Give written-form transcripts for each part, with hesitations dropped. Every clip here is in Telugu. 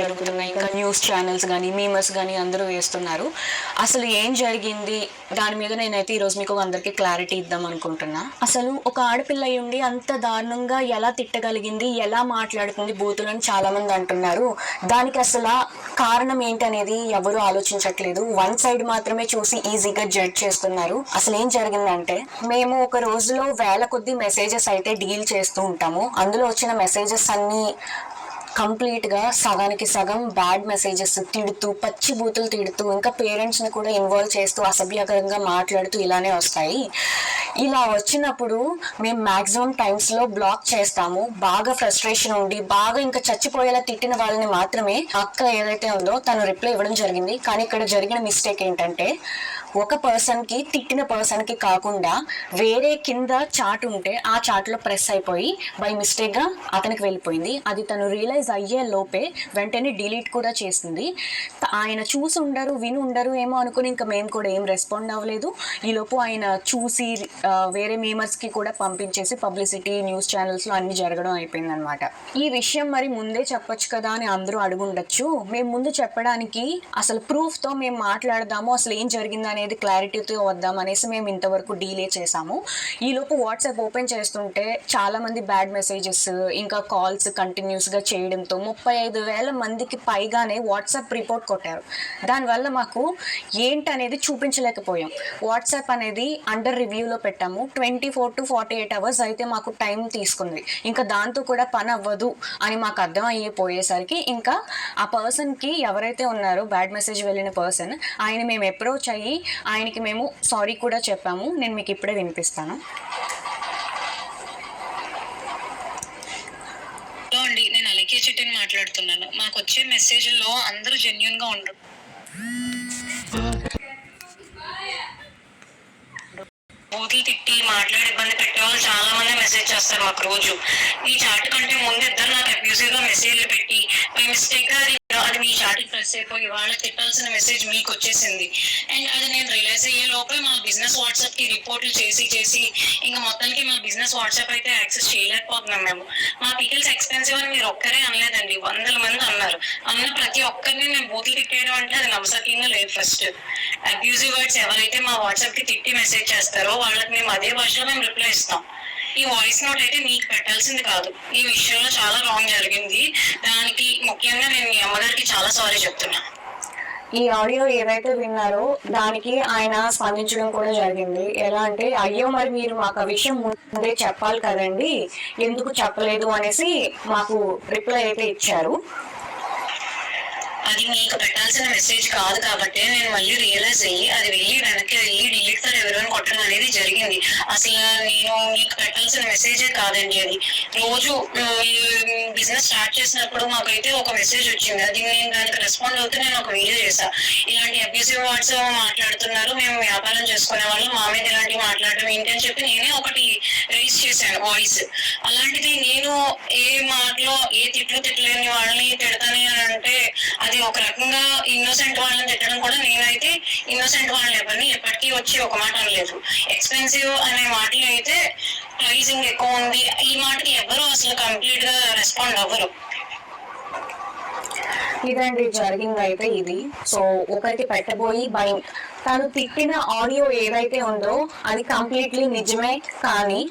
జరుగుతున్నాయి. ఇంకా న్యూస్ ఛానల్స్ కానీ మీమర్స్ కానీ అందరూ వేస్తున్నారు. అసలు ఏం జరిగింది దాని మీద నేనైతే ఈరోజు మీకు అందరికీ క్లారిటీ ఇద్దాం అనుకుంటున్నా. అసలు ఒక ఆడపిల్ల ఉండి అంత దారుణంగా ఎలా తిట్టగలిగింది, ఎలా మాట్లాడుతుంది బూతులని చాలా మంది అంటున్నారు. దానికి అసలు కారణం ఏంటనేది ఎవరు ఆలోచించట్లేదు. వన్ సైడ్ మాత్రమే చూసి ఈజీగా జడ్జ్ చేస్తున్నారు. అసలు ఏం జరిగిందంటే, మేము ఒక రోజులో వేల కొద్ది మెసేజెస్ అయితే డీల్ చేస్తూ ఉంటాము. అందులో వచ్చిన మెసేజెస్ అన్ని కంప్లీట్ గా సగానికి సగం బ్యాడ్ మెసేజెస్, తిడుతూ పచ్చి బూతులు తిడుతూ ఇంకా పేరెంట్స్ ని కూడా ఇన్వాల్వ్ చేస్తూ అసభ్యకరంగా మాట్లాడుతూ ఇలానే వస్తాయి. ఇలా వచ్చినప్పుడు మేము మాక్సిమం టైమ్స్ లో బ్లాక్ చేస్తాము. బాగా ఫ్రస్ట్రేషన్ ఉండి బాగా ఇంకా చచ్చిపోయేలా తిట్టిన వాళ్ళని మాత్రమే అక్క ఏదైతే ఉందో తను రిప్లై ఇవ్వడం జరిగింది. కానీ ఇక్కడ జరిగిన మిస్టేక్ ఏంటంటే, ఒక పర్సన్ కి తిట్టిన పర్సన్ కి కాకుండా వేరే కింద చాట్ ఉంటే ఆ చాట్ లో ప్రెస్ అయిపోయి బై మిస్టేక్ గా అతనికి వెళ్ళిపోయింది. అది తను రియలైజ్ అయ్యే లోపే వెంటనే డిలీట్ కూడా చేసింది. ఆయన చూసి ఉండరు విని ఉండరు ఏమో అనుకుని ఇంకా మేము కూడా ఏం రెస్పాండ్ అవ్వలేదు. ఈ లోపు ఆయన చూసి వేరే మీమర్స్ కి కూడా పంపించేసి పబ్లిసిటీ న్యూస్ ఛానల్స్ లో అన్ని జరగడం అయిపోయింది అనమాట. ఈ విషయం మరి ముందే చెప్పొచ్చు కదా అని అందరూ అడుగుండొచ్చు. మేము ముందు చెప్పడానికి అసలు ప్రూఫ్ తో మేము మాట్లాడదాము, అసలు ఏం జరిగింది అనేది క్లారిటీతో వద్దాం అనేసి మేము ఇంతవరకు డీలే చేసాము. ఈ లోపు వాట్సాప్ ఓపెన్ చేస్తుంటే చాలా మంది బ్యాడ్ మెసేజెస్ ఇంకా కాల్స్ కంటిన్యూస్ గా చేయడంతో 35,000 మందికి పైగానే వాట్సాప్ రిపోర్ట్ కొట్టారు. దానివల్ల మాకు ఏంటనేది చూపించలేకపోయాం. వాట్సాప్ అనేది అండర్ రివ్యూలో పెట్టాము. 24 to 48 hours అయితే మాకు టైం తీసుకుంది. ఇంకా దాంతో కూడా పని అవ్వదు అని మాకు అర్థం అయిపోయేసరికి ఇంకా ఆ పర్సన్ కి ఎవరైతే ఉన్నారో బ్యాడ్ మెసేజ్ వెళ్ళిన పర్సన్, ఆయన మేము అప్రోచ్ అయ్యి ఆయనకి మేము సారీ కూడా చెప్పాము. నేను మీకు ఇప్పుడే వినిపిస్తాను. అండి, నేను అలకే చెట్టుని మాట్లాడుతున్నాను. మాకు వచ్చే మెసేజ్లో అందరూ జెన్యున్ గా ఉండరు. బూతులు తిట్టి మాట్లాడి ఇబ్బంది పెట్టే వాళ్ళు చాలా మంది మెసేజ్ చేస్తారు మాకు రోజు. ఈ చాట్ కంటే ముందు ఇద్దరు నాకు అబ్యూసివ్ గా మెసేజ్లు పెట్టి బై మిస్టేక్ గా అది మీ చాట్కి ప్రెస్ అయిపోయి వాళ్ళకి తిట్టాల్సిన మెసేజ్ మీకు వచ్చేసింది. అండ్ అది నేను రియలైజ్ అయ్యే లోపే మా బిజినెస్ వాట్సాప్ కి రిపోర్ట్లు చేసి ఇంకా మొత్తానికి మా బిజినెస్ వాట్సాప్ అయితే యాక్సెస్ చేయలేకపోతున్నాం మేము. మా పికిల్స్ ఎక్స్పెన్సివ్ అని మీరు ఒక్కరే అనలేదండి, 100 మంది అన్నారు. అన్న ప్రతి ఒక్కరిని నేను బూతులు తిట్టేయడం అంటే అది నమ్మసక్యంగా లేదు. ఫస్ట్ అబ్యూజివ్ వర్డ్స్ ఎవరైతే మా వాట్సాప్ కి తిట్టి మెసేజ్ చేస్తారో వాళ్ళకి మేము అదే భాషలో మేము రిప్లై ఇస్తాం. ఈ వాయిస్ నోట్ అయితే మీకు పెట్టాల్సింది కాదు. ఈ విషయంలో చాలా రాంగ్ జరిగింది. దానికి ముఖ్యంగా నేను మీ అమ్మగారికి చాలా సారీ చెప్తున్నా. ఈ ఆడియో ఏదైతే విన్నారో దానికి ఆయన స్పందించడం కూడా జరిగింది. ఎలా అంటే, అయ్యో మరి మీరు మాకు ఆ విషయం ముందే చెప్పాలి కదండి, ఎందుకు చెప్పలేదు అనేసి మాకు రిప్లై అయితే ఇచ్చారు. అది మీకు పెట్టాల్సిన మెసేజ్ కాదు కాబట్టి నేను మళ్ళీ రియలైజ్ అయ్యి అది వెనక్కి వెళ్ళి డిలీట్ ఫర్ ఎవరైనా కొట్టడం అనేది జరిగింది. అసలు నేను మీకు పెట్టాల్సిన మెసేజే కాదండి. అది రోజు బిజినెస్ స్టార్ట్ చేసినప్పుడు మాకైతే ఒక మెసేజ్ వచ్చింది. అది నేను దానికి రెస్పాండ్ అవుతూ నేను ఒక వీడియో చేశా. ఇలాంటి అబ్యూసివ్ వర్డ్స్ మాట్లాడుతున్నారు, మేము వ్యాపారం చేసుకునే వాళ్ళు, మా మీద ఇలాంటివి మాట్లాడడం ఏంటి అని చెప్పి నేనే ఒకటి రైజ్ చేశాను వాయిస్. అలాంటిది నేను ఏ మాటలో ఏ తిట్టలేని వాళ్ళని తిడతానే అని అంటే అది ఒక రకంగా ఇన్నోసెంట్ వాళ్ళని తిట్టడం కూడా. నేనైతే ఇన్నోసెంట్ వాళ్ళని ఎవరిని ఎప్పటికీ వచ్చి ఒక మాట అనలేదు. ఎక్స్పెన్సివ్ అనే మాటలు అయితే ప్రైజింగ్ ఎక్కువ ఉంది ఈ మాటకి ఎవరు అసలు కంప్లీట్ గా రెస్పాండ్ అవ్వరు. ఇదండి జరిగింది అయితే ఇది. సో ఒకరికి పెట్టబోయి తను తిట్టిన ఆడియో ఏదైతే ఉందో అది కంప్లీట్లీ నిజమే, కానీ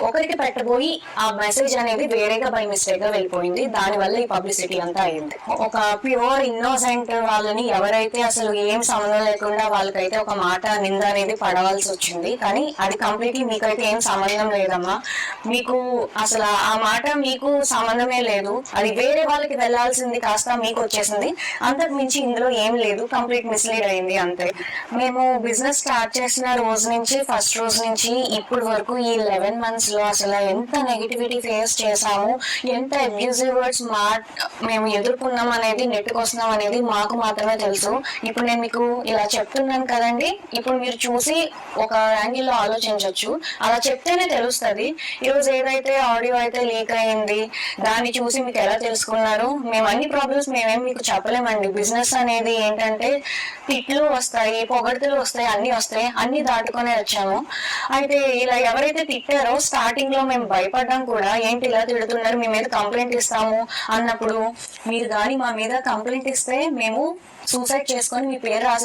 ఒకరికి పెట్టబోయి ఆ మెసేజ్ అనేది వేరేగా బై మిస్టేక్ గా వెళ్ళిపోయింది. దానివల్ల ఈ పబ్లిసిటీ అంతా అయింది. ఒక ప్యూర్ ఇన్నోసెంట్ వాళ్ళని ఎవరైతే అసలు ఏం సంబంధం లేకుండా వాళ్ళకైతే ఒక మాట నింద అనేది పడవలసి వచ్చింది. కానీ అది కంప్లీట్లీ మీకైతే ఏం సంబంధం లేదమ్మా, మీకు అసలు ఆ మాట మీకు సంబంధమే లేదు, అది వేరే వాళ్ళకి వెళ్లాల్సింది కాస్త మీకు వచ్చేసింది. అంతకు మించి ఇందులో ఏం లేదు, కంప్లీట్ మిస్లీడ్ అయింది అంతే. మేము బిజినెస్ స్టార్ట్ చేసిన రోజు నుంచి, ఫస్ట్ రోజు నుంచి ఇప్పుడు వరకు ఈ 11 months లో అసలు ఎంత నెగిటివిటీ ఫేస్ చేసాము, ఎంత అబ్యూజివ్ వర్డ్స్ మేము ఎదుర్కొన్నాం అనేది, నెట్టుకొస్తున్నాం అనేది మాకు మాత్రమే తెలుసు. ఇప్పుడు నేను మీకు ఇలా చెప్తున్నాను కదండి, ఇప్పుడు మీరు చూసి ఒక యాంగిల్లో ఆలోచించవచ్చు. అలా చెప్తేనే తెలుస్తుంది. ఈరోజు ఏదైతే ఆడియో అయితే లీక్ అయింది దాన్ని చూసి మీకు ఎలా తెలుసుకున్నారు. మేము అన్ని ప్రాబ్లమ్స్ మేమేం మీకు చెప్పలేమండి. బిజినెస్ అనేది ఏంటంటే తిట్లు వస్తాయి, పొగడ్తలు వస్తాయి, అన్ని వస్తాయి, అన్ని దాటుకొని వచ్చాము. అయితే ఇలా ఎవరైతే తిట్టారో స్టార్టింగ్ లో మేము భయపడ్డాం కూడా, ఏంటి ఇలా తిడుతున్నారు, మీ మీద కంప్లైంట్ ఇస్తాము అన్నప్పుడు, మీరు కానీ మా మీద కంప్లైంట్ ఇస్తే మేము సూసైడ్ చేసుకొని మీ పేరు రాసి